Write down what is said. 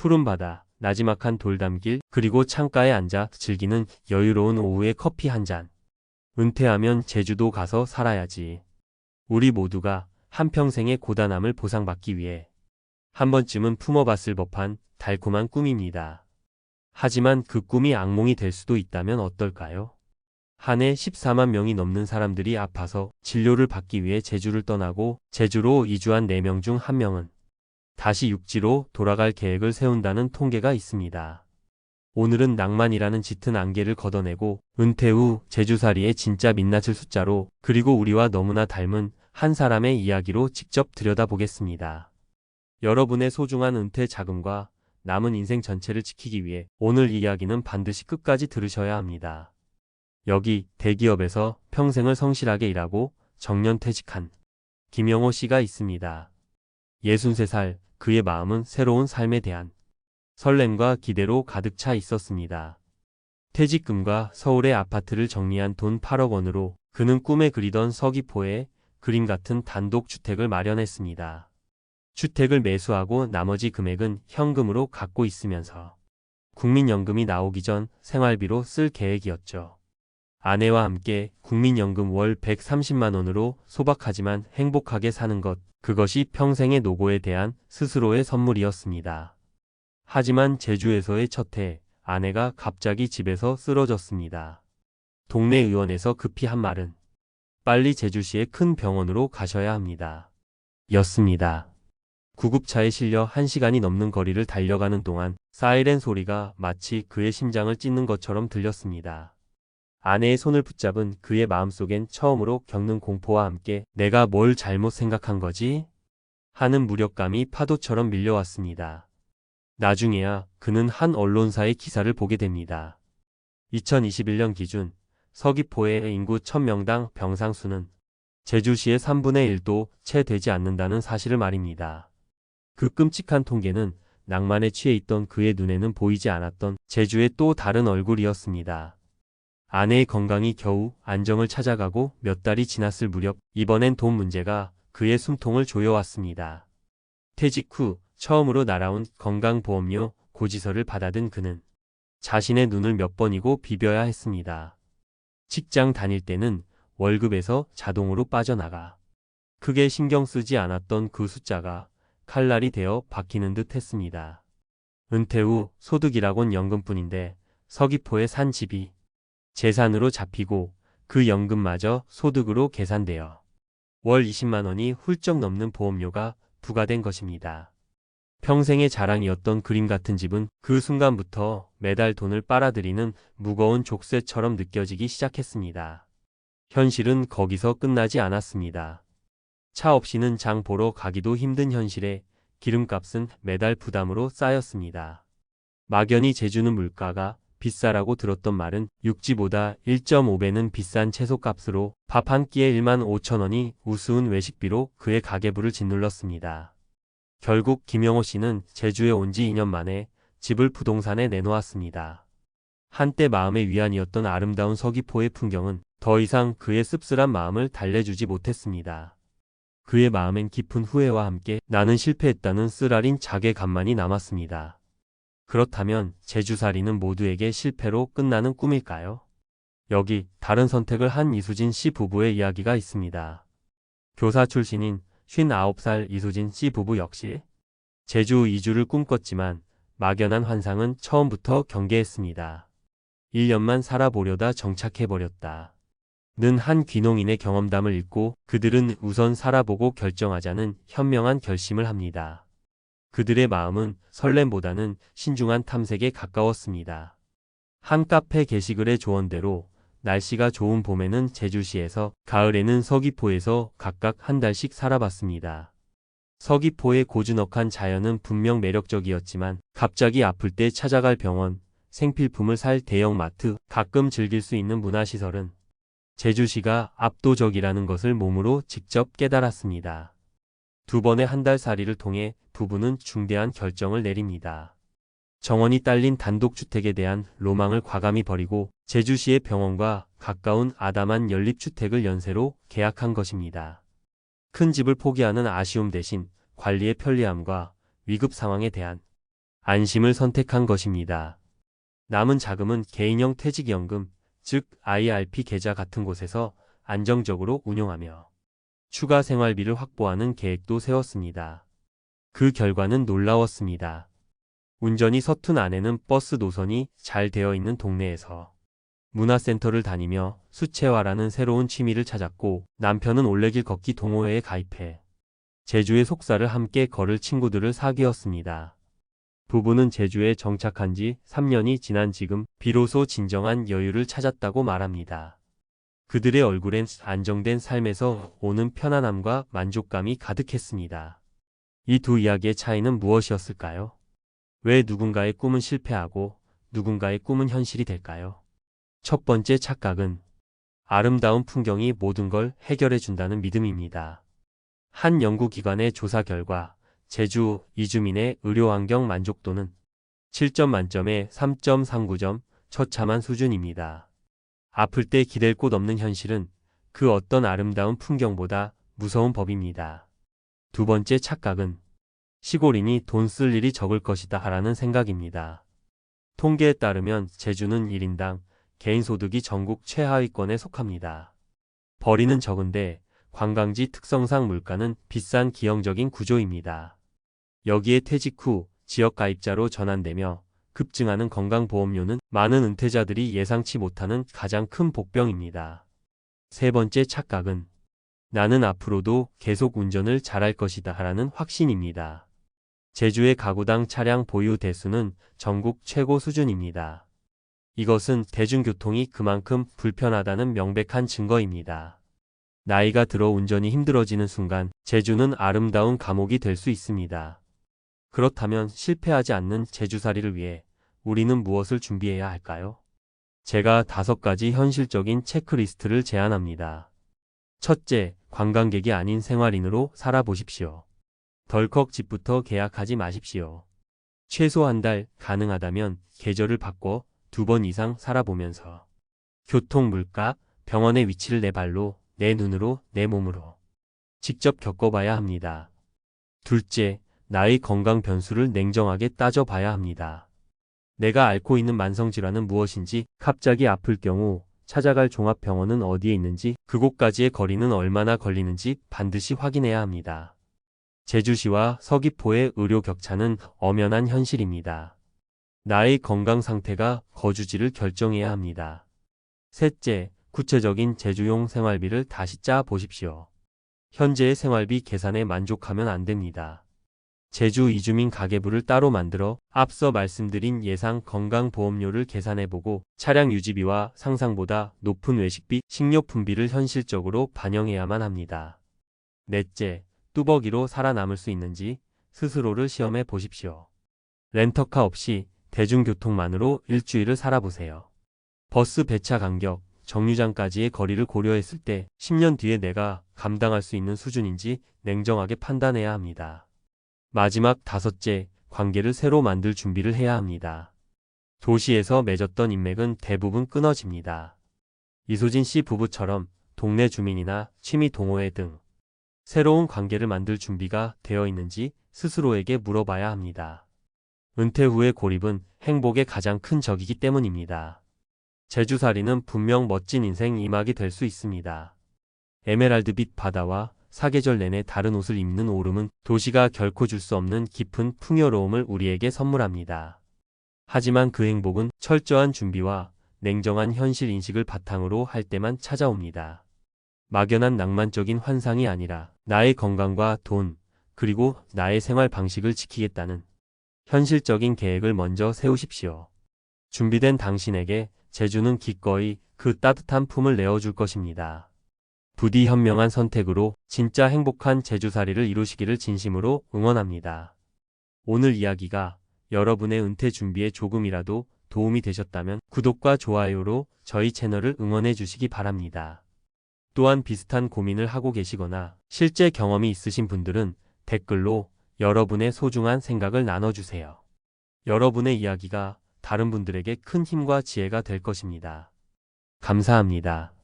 푸른 바다, 나지막한 돌담길, 그리고 창가에 앉아 즐기는 여유로운 오후에 커피 한 잔. 은퇴하면 제주도 가서 살아야지. 우리 모두가 한평생의 고단함을 보상받기 위해 한 번쯤은 품어봤을 법한 달콤한 꿈입니다. 하지만 그 꿈이 악몽이 될 수도 있다면 어떨까요? 한 해 14만 명이 넘는 사람들이 아파서 진료를 받기 위해 제주를 떠나고 제주로 이주한 4명 중 1명은 다시 육지로 돌아갈 계획을 세운다는 통계가 있습니다. 오늘은 낭만이라는 짙은 안개를 걷어내고 은퇴 후 제주살이의 진짜 민낯을 숫자로 그리고 우리와 너무나 닮은 한 사람의 이야기로 직접 들여다보겠습니다. 여러분의 소중한 은퇴 자금과 남은 인생 전체를 지키기 위해 오늘 이야기는 반드시 끝까지 들으셔야 합니다. 여기 대기업에서 평생을 성실하게 일하고 정년퇴직한 김영호 씨가 있습니다. 63살, 그의 마음은 새로운 삶에 대한 설렘과 기대로 가득 차 있었습니다. 퇴직금과 서울의 아파트를 정리한 돈 8억 원으로 그는 꿈에 그리던 서귀포에 그림 같은 단독주택을 마련했습니다. 주택을 매수하고 나머지 금액은 현금으로 갖고 있으면서 국민연금이 나오기 전 생활비로 쓸 계획이었죠. 아내와 함께 국민연금 월 130만 원으로 소박하지만 행복하게 사는 것, 그것이 평생의 노고에 대한 스스로의 선물이었습니다. 하지만 제주에서의 첫 해, 아내가 갑자기 집에서 쓰러졌습니다. 동네 의원에서 급히 한 말은 빨리 제주시의 큰 병원으로 가셔야 합니다. 였습니다. 구급차에 실려 1시간이 넘는 거리를 달려가는 동안 사이렌 소리가 마치 그의 심장을 찢는 것처럼 들렸습니다. 아내의 손을 붙잡은 그의 마음속엔 처음으로 겪는 공포와 함께 내가 뭘 잘못 생각한 거지? 하는 무력감이 파도처럼 밀려왔습니다. 나중에야 그는 한 언론사의 기사를 보게 됩니다. 2021년 기준 서귀포의 인구 1000명당 병상 수는 제주시의 3분의 1도 채 되지 않는다는 사실을 말입니다. 그 끔찍한 통계는 낭만에 취해 있던 그의 눈에는 보이지 않았던 제주의 또 다른 얼굴이었습니다. 아내의 건강이 겨우 안정을 찾아가고 몇 달이 지났을 무렵 이번엔 돈 문제가 그의 숨통을 조여왔습니다. 퇴직 후 처음으로 날아온 건강보험료 고지서를 받아든 그는 자신의 눈을 몇 번이고 비벼야 했습니다. 직장 다닐 때는 월급에서 자동으로 빠져나가 크게 신경 쓰지 않았던 그 숫자가 칼날이 되어 박히는 듯 했습니다. 은퇴 후 소득이라곤 연금뿐인데 서귀포에 산 집이 재산으로 잡히고 그 연금마저 소득으로 계산되어 월 20만 원이 훌쩍 넘는 보험료가 부과된 것입니다. 평생의 자랑이었던 그림 같은 집은 그 순간부터 매달 돈을 빨아들이는 무거운 족쇄처럼 느껴지기 시작했습니다. 현실은 거기서 끝나지 않았습니다. 차 없이는 장 보러 가기도 힘든 현실에 기름값은 매달 부담으로 쌓였습니다. 막연히 제주는 물가가 비싸라고 들었던 말은 육지보다 1.5배는 비싼 채소값으로 밥 한 끼에 1만 5천 원이 우스운 외식비로 그의 가계부를 짓눌렀습니다. 결국 김영호 씨는 제주에 온 지 2년 만에 집을 부동산에 내놓았습니다. 한때 마음의 위안이었던 아름다운 서귀포의 풍경은 더 이상 그의 씁쓸한 마음을 달래주지 못했습니다. 그의 마음엔 깊은 후회와 함께 나는 실패했다는 쓰라린 자괴감만이 남았습니다. 그렇다면 제주살이는 모두에게 실패로 끝나는 꿈일까요? 여기 다른 선택을 한 이수진 씨 부부의 이야기가 있습니다. 교사 출신인 59살 이수진 씨 부부 역시 제주 이주를 꿈꿨지만 막연한 환상은 처음부터 경계했습니다. 1년만 살아보려다 정착해버렸다. 는 한 귀농인의 경험담을 읽고 그들은 우선 살아보고 결정하자는 현명한 결심을 합니다. 그들의 마음은 설렘보다는 신중한 탐색에 가까웠습니다. 한 카페 게시글의 조언대로 날씨가 좋은 봄에는 제주시에서, 가을에는 서귀포에서 각각 한 달씩 살아봤습니다. 서귀포의 고즈넉한 자연은 분명 매력적이었지만 갑자기 아플 때 찾아갈 병원, 생필품을 살 대형마트, 가끔 즐길 수 있는 문화시설은 제주시가 압도적이라는 것을 몸으로 직접 깨달았습니다. 2번의 한 달 살이를 통해 부부는 중대한 결정을 내립니다. 정원이 딸린 단독주택에 대한 로망을 과감히 버리고 제주시의 병원과 가까운 아담한 연립주택을 연세로 계약한 것입니다. 큰 집을 포기하는 아쉬움 대신 관리의 편리함과 위급 상황에 대한 안심을 선택한 것입니다. 남은 자금은 개인형 퇴직연금, 즉 IRP 계좌 같은 곳에서 안정적으로 운용하며 추가 생활비를 확보하는 계획도 세웠습니다. 그 결과는 놀라웠습니다. 운전이 서툰 아내는 버스 노선이 잘 되어 있는 동네에서 문화센터를 다니며 수채화라는 새로운 취미를 찾았고, 남편은 올레길 걷기 동호회에 가입해 제주의 속사를 함께 걸을 친구들을 사귀었습니다. 부부는 제주에 정착한 지 3년이 지난 지금 비로소 진정한 여유를 찾았다고 말합니다. 그들의 얼굴엔 안정된 삶에서 오는 편안함과 만족감이 가득했습니다. 이 두 이야기의 차이는 무엇이었을까요? 왜 누군가의 꿈은 실패하고 누군가의 꿈은 현실이 될까요? 첫 번째 착각은 아름다운 풍경이 모든 걸 해결해 준다는 믿음입니다. 한 연구기관의 조사 결과 제주 이주민의 의료환경 만족도는 7점 만점에 3.39점, 처참한 수준입니다. 아플 때 기댈 곳 없는 현실은 그 어떤 아름다운 풍경보다 무서운 법입니다. 두 번째 착각은 시골인이 돈 쓸 일이 적을 것이다 라는 생각입니다. 통계에 따르면 제주는 1인당 개인소득이 전국 최하위권에 속합니다. 벌이는 적은데 관광지 특성상 물가는 비싼 기형적인 구조입니다. 여기에 퇴직 후 지역 가입자로 전환되며 급증하는 건강보험료는 많은 은퇴자들이 예상치 못하는 가장 큰 복병입니다. 세 번째 착각은 나는 앞으로도 계속 운전을 잘할 것이다 라는 확신입니다. 제주의 가구당 차량 보유 대수는 전국 최고 수준입니다. 이것은 대중교통이 그만큼 불편하다는 명백한 증거입니다. 나이가 들어 운전이 힘들어지는 순간 제주는 아름다운 감옥이 될 수 있습니다. 그렇다면 실패하지 않는 제주살이를 위해 우리는 무엇을 준비해야 할까요? 제가 5가지 현실적인 체크리스트를 제안합니다. 첫째, 관광객이 아닌 생활인으로 살아보십시오. 덜컥 집부터 계약하지 마십시오. 최소 한 달, 가능하다면 계절을 바꿔 2번 이상 살아보면서 교통, 물가, 병원의 위치를 내 발로, 내 눈으로, 내 몸으로 직접 겪어봐야 합니다. 둘째, 나의 건강 변수를 냉정하게 따져봐야 합니다. 내가 앓고 있는 만성질환은 무엇인지, 갑자기 아플 경우 찾아갈 종합병원은 어디에 있는지, 그곳까지의 거리는 얼마나 걸리는지 반드시 확인해야 합니다. 제주시와 서귀포의 의료 격차는 엄연한 현실입니다. 나의 건강 상태가 거주지를 결정해야 합니다. 셋째, 구체적인 제주용 생활비를 다시 짜 보십시오. 현재의 생활비 계산에 만족하면 안 됩니다. 제주 이주민 가계부를 따로 만들어 앞서 말씀드린 예상 건강보험료를 계산해보고 차량 유지비와 상상보다 높은 외식비, 식료품비를 현실적으로 반영해야만 합니다. 넷째, 뚜벅이로 살아남을 수 있는지 스스로를 시험해 보십시오. 렌터카 없이 대중교통만으로 일주일을 살아보세요. 버스 배차 간격, 정류장까지의 거리를 고려했을 때 10년 뒤에 내가 감당할 수 있는 수준인지 냉정하게 판단해야 합니다. 마지막 5째, 관계를 새로 만들 준비를 해야 합니다. 도시에서 맺었던 인맥은 대부분 끊어집니다. 이소진 씨 부부처럼 동네 주민이나 취미 동호회 등 새로운 관계를 만들 준비가 되어 있는지 스스로에게 물어봐야 합니다. 은퇴 후의 고립은 행복의 가장 큰 적이기 때문입니다. 제주살이는 분명 멋진 인생 2막이 될 수 있습니다. 에메랄드빛 바다와 사계절 내내 다른 옷을 입는 오름은 도시가 결코 줄 수 없는 깊은 풍요로움을 우리에게 선물합니다. 하지만 그 행복은 철저한 준비와 냉정한 현실 인식을 바탕으로 할 때만 찾아옵니다. 막연한 낭만적인 환상이 아니라 나의 건강과 돈, 그리고 나의 생활 방식을 지키겠다는 현실적인 계획을 먼저 세우십시오. 준비된 당신에게 제주는 기꺼이 그 따뜻한 품을 내어줄 것입니다. 부디 현명한 선택으로 진짜 행복한 제주살이를 이루시기를 진심으로 응원합니다. 오늘 이야기가 여러분의 은퇴 준비에 조금이라도 도움이 되셨다면 구독과 좋아요로 저희 채널을 응원해 주시기 바랍니다. 또한 비슷한 고민을 하고 계시거나 실제 경험이 있으신 분들은 댓글로 여러분의 소중한 생각을 나눠주세요. 여러분의 이야기가 다른 분들에게 큰 힘과 지혜가 될 것입니다. 감사합니다.